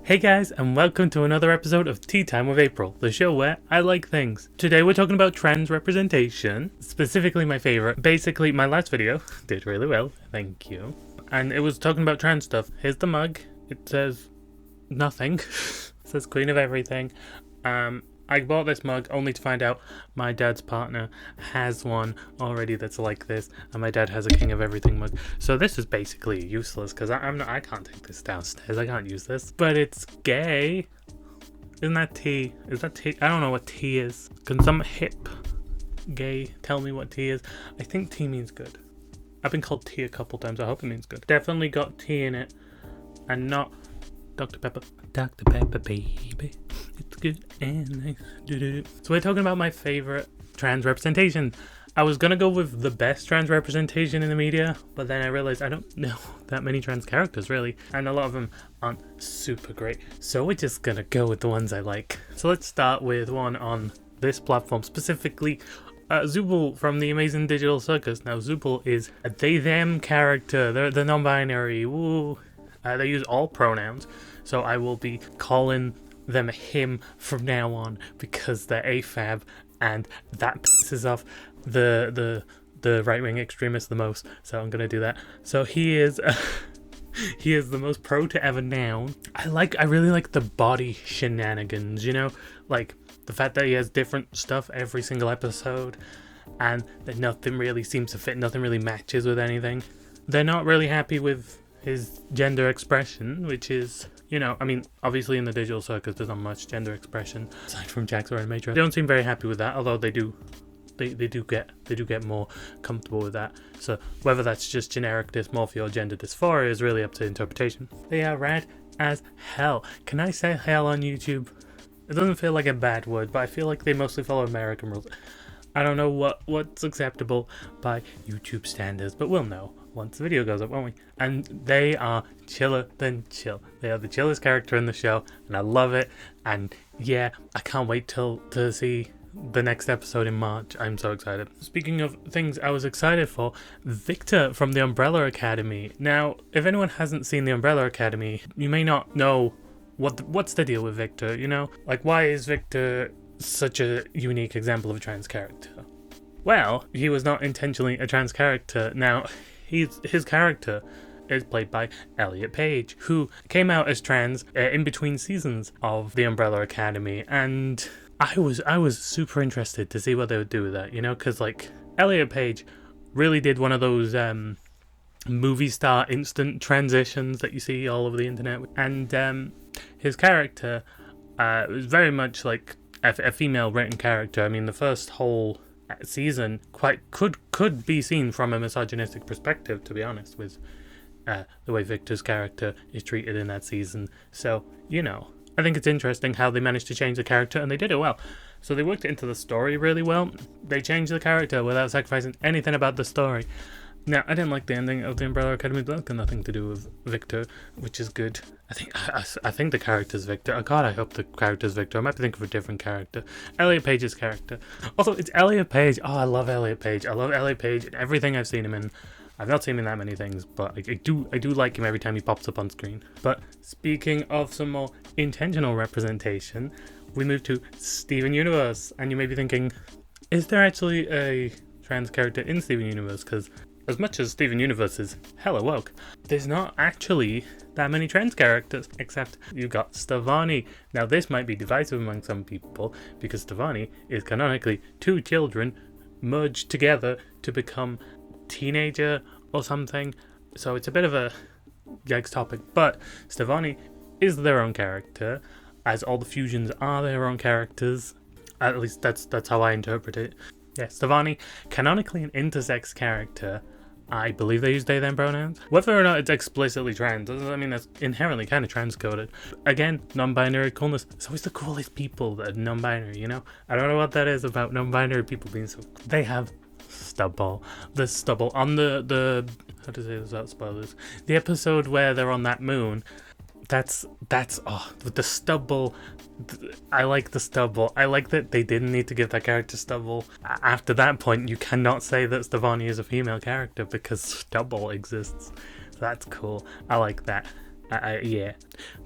Hey guys, and welcome to another episode of Tea Time with April, the show where I like things. Today we're talking about trans representation, specifically my favorite. Basically, my last video did really well, thank you. And it was talking about trans stuff. Here's the mug. It says nothing. It says Queen of Everything. I bought this mug only to find out my dad's partner has one already that's like this, and my dad has a King of Everything mug. So this is basically useless because I can't take this downstairs. I can't use this. But it's gay. Isn't that tea? Is that tea? I don't know what tea is. Can some hip gay tell me what tea is? I think tea means good. I've been called tea a couple times. I hope it means good. Definitely got tea in it, and not Dr. Pepper. Dr. Pepper, baby. It's good and nice. So we're talking about my favorite trans representation. I was gonna go with the best trans representation in the media, but then I realized I don't know that many trans characters really, and a lot of them aren't super great. So we're just gonna go with the ones I like. So let's start with one on this platform, specifically Zooble from the Amazing Digital Circus. Now Zooble is a they/them character. They're the non-binary. Woo. They use all pronouns, so I will be calling them him from now on because they're AFAB, and that pisses off the right-wing extremists the most. So I'm gonna do that. So he is he is the most pro to ever noun. I really like the body shenanigans. You know, like the fact that he has different stuff every single episode, and that nothing really seems to fit. Nothing really matches with anything. They're not really happy with his gender expression, which is, you know, I mean, obviously in the digital circus there's not much gender expression aside from Jax or Animatrix. They don't seem very happy with that, although they do get more comfortable with that. So whether that's just generic dysmorphia or gender dysphoria is really up to interpretation. They are rad as hell. Can I say hell on YouTube? It doesn't feel like a bad word, but I feel like they mostly follow American rules. I don't know what's acceptable by YouTube standards, but we'll know once the video goes up, won't we? And they are chiller than chill. They are the chillest character in the show, and I love it. And yeah, I can't wait to see the next episode in March. I'm so excited. Speaking of things I was excited for, Victor from the Umbrella Academy. Now, if anyone hasn't seen the Umbrella Academy, you may not know what's the deal with Victor, you know? Like, why is Victor such a unique example of a trans character? Well, he was not intentionally a trans character. Now, his character is played by Elliot Page, who came out as trans in between seasons of the Umbrella Academy, and I was super interested to see what they would do with that, you know, because like Elliot Page really did one of those movie star instant transitions that you see all over the internet, and his character was very much like a female written character. I mean, the first whole season could be seen from a misogynistic perspective, to be honest, with the way Victor's character is treated in that season. So, you know, I think it's interesting how they managed to change the character, and they did it well. So they worked into the story really well. They changed the character without sacrificing anything about the story. Now, I didn't like the ending of the Umbrella Academy, but that's got nothing to do with Victor, which is good. I think the character's Victor. Oh God, I hope the character's Victor. I might be thinking of a different character. Elliot Page's character. Also, it's Elliot Page. Oh, I love Elliot Page. I love Elliot Page and everything I've seen him in. I've not seen him in that many things, but I do like him every time he pops up on screen. But speaking of some more intentional representation, we move to Steven Universe, and you may be thinking, is there actually a trans character in Steven Universe? Because as much as Steven Universe is hella woke, there's not actually that many trans characters, except you've got Stevonnie. Now this might be divisive among some people, because Stevonnie is canonically two children merged together to become teenager or something, so it's a bit of a yikes topic, but Stevonnie is their own character, as all the fusions are their own characters. At least that's how I interpret it. Yeah, Stevonnie, canonically an intersex character. I believe they use they/them pronouns. Whether or not it's explicitly trans, I mean, that's inherently kind of transcoded. Again, non-binary coolness. It's always the coolest people that are non-binary, you know? I don't know what that is about non-binary people being so... They have stubble. The stubble on the how to say this without spoilers? The episode where they're on that moon. That's with the stubble. I like the stubble. I like that they didn't need to give that character stubble. After that point, you cannot say that Stevonnie is a female character because stubble exists. That's cool. I like that. Yeah.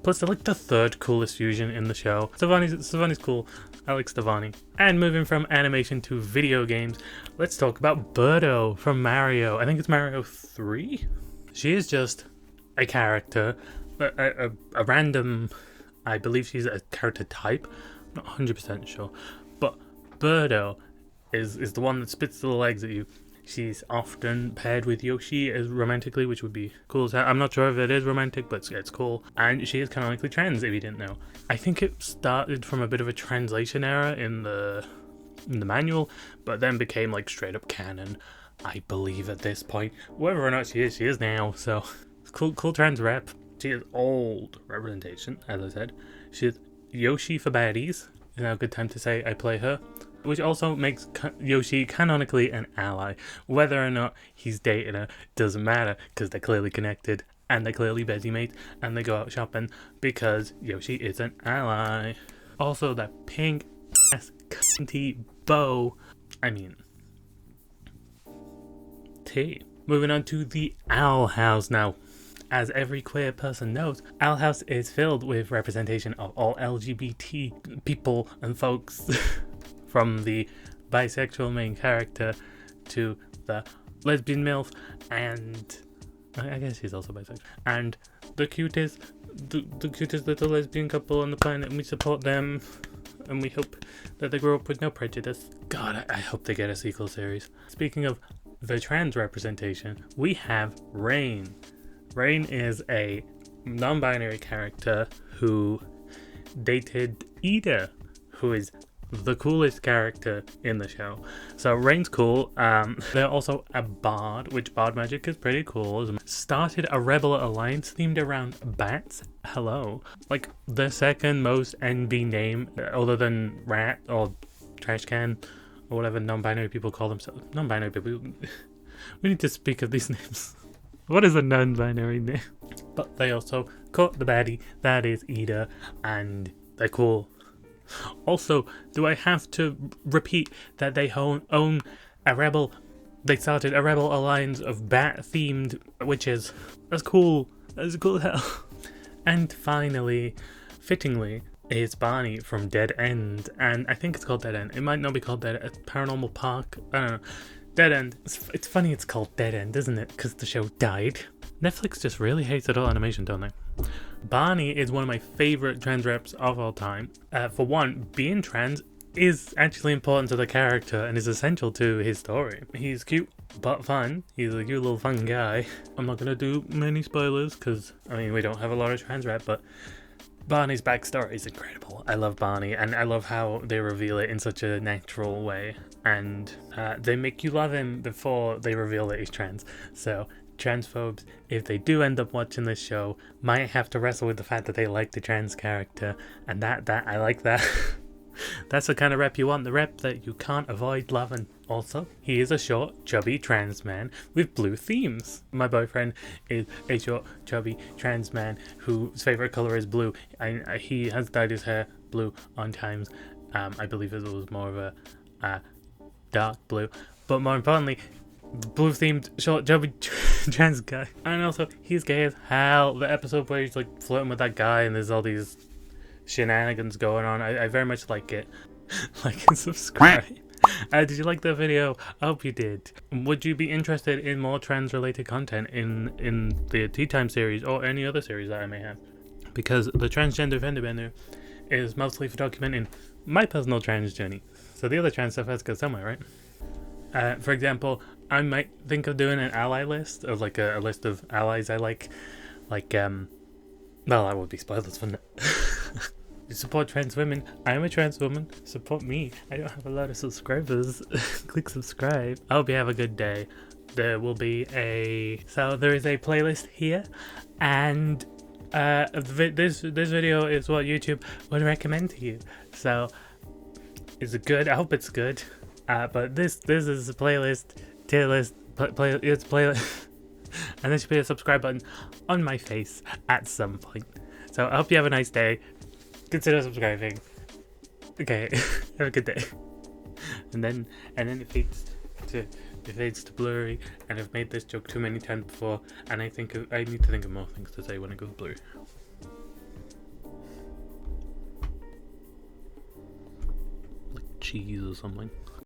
Plus, they're like the third coolest fusion in the show. Stevani's cool. I like Stevani. And moving from animation to video games, let's talk about Birdo from Mario. I think it's Mario 3? She is just a character, a random, I believe she's a character type. I'm not 100% sure. But Birdo is the one that spits the legs at you. She's often paired with Yoshi as romantically, which would be cool. I'm not sure if it is romantic, but it's cool. And she is canonically trans, if you didn't know. I think it started from a bit of a translation error in the manual, but then became like straight up canon, I believe, at this point. Whether or not she is now. So cool trans rep. She is old representation, as I said. She is Yoshi for baddies. Is now a good time to say I play her. Which also makes Yoshi canonically an ally. Whether or not he's dating her doesn't matter, because they're clearly connected, and they're clearly busy mates, and they go out shopping because Yoshi is an ally. Also, that pink ass cunty bow. I mean, T. Moving on to the Owl House now. As every queer person knows, Owl House is filled with representation of all LGBT people and folks. From the bisexual main character to the lesbian MILF, and I guess he's also bisexual, and the cutest little lesbian couple on the planet, and we support them, and we hope that they grow up with no prejudice. God, I hope they get a sequel series. Speaking of the trans representation, we have Rain. Rain is a non-binary character who dated Ida, who is the coolest character in the show. So Rain's cool. They're also a bard, which bard magic is pretty cool. Started a rebel alliance themed around bats. Hello. Like the second most NB name, other than rat or trash can or whatever non-binary people call themselves. Non-binary people. We need to speak of these names. What is a non-binary name? But they also caught the baddie, that is Ida, and they're cool. Also, do I have to repeat that they own a rebel? They started a rebel alliance of bat-themed witches. That's cool. That's cool as hell. And finally, fittingly, is Barney from Dead End. And I think it's called Dead End. It might not be called Dead End. Paranormal Park. I don't know. Dead End. It's funny it's called Dead End, isn't it? Because the show died. Netflix just really hates adult animation, don't they? Barney is one of my favorite trans reps of all time. For one, being trans is actually important to the character and is essential to his story. He's cute but fun. He's a cute little fun guy. I'm not gonna do many spoilers because, I mean, we don't have a lot of trans rep, but Barney's backstory is incredible. I love Barney, and I love how they reveal it in such a natural way, and they make you love him before they reveal that he's trans. So transphobes, if they do end up watching this show, might have to wrestle with the fact that they like the trans character, and that I like that. That's the kind of rep you want, the rep that you can't avoid loving. Also, he is a short, chubby trans man with blue themes. My boyfriend is a short, chubby trans man whose favorite color is blue. He has dyed his hair blue on times. I believe it was more of a dark blue, but more importantly, blue themed short chubby trans guy. And also, he's gay as hell. The episode where he's like flirting with that guy and there's all these shenanigans going on, I very much like it. Like and subscribe. Did you like the video? I hope you did. Would you be interested in more trans related content in the Tea Time series or any other series that I may have? Because the Transgender Fender Bender is mostly for documenting my personal trans journey. So the other trans stuff has to go somewhere, right? For example, I might think of doing an ally list of like a list of allies I like, well, that would be spoilers, wouldn't it? Support trans women. I am a trans woman. Support me. I don't have a lot of subscribers. Click subscribe. I hope you have a good day. There will be there is a playlist here, and this video is what YouTube would recommend to you. So is it good? I hope it's good. But this is a playlist, tier list, it's playlist, and there should be a subscribe button on my face at some point. So I hope you have a nice day. Consider subscribing. Okay, have a good day. And then it fades to it fades to blurry, and I've made this joke too many times before, and I need to think of more things to say when it goes blurry. Like cheese or something.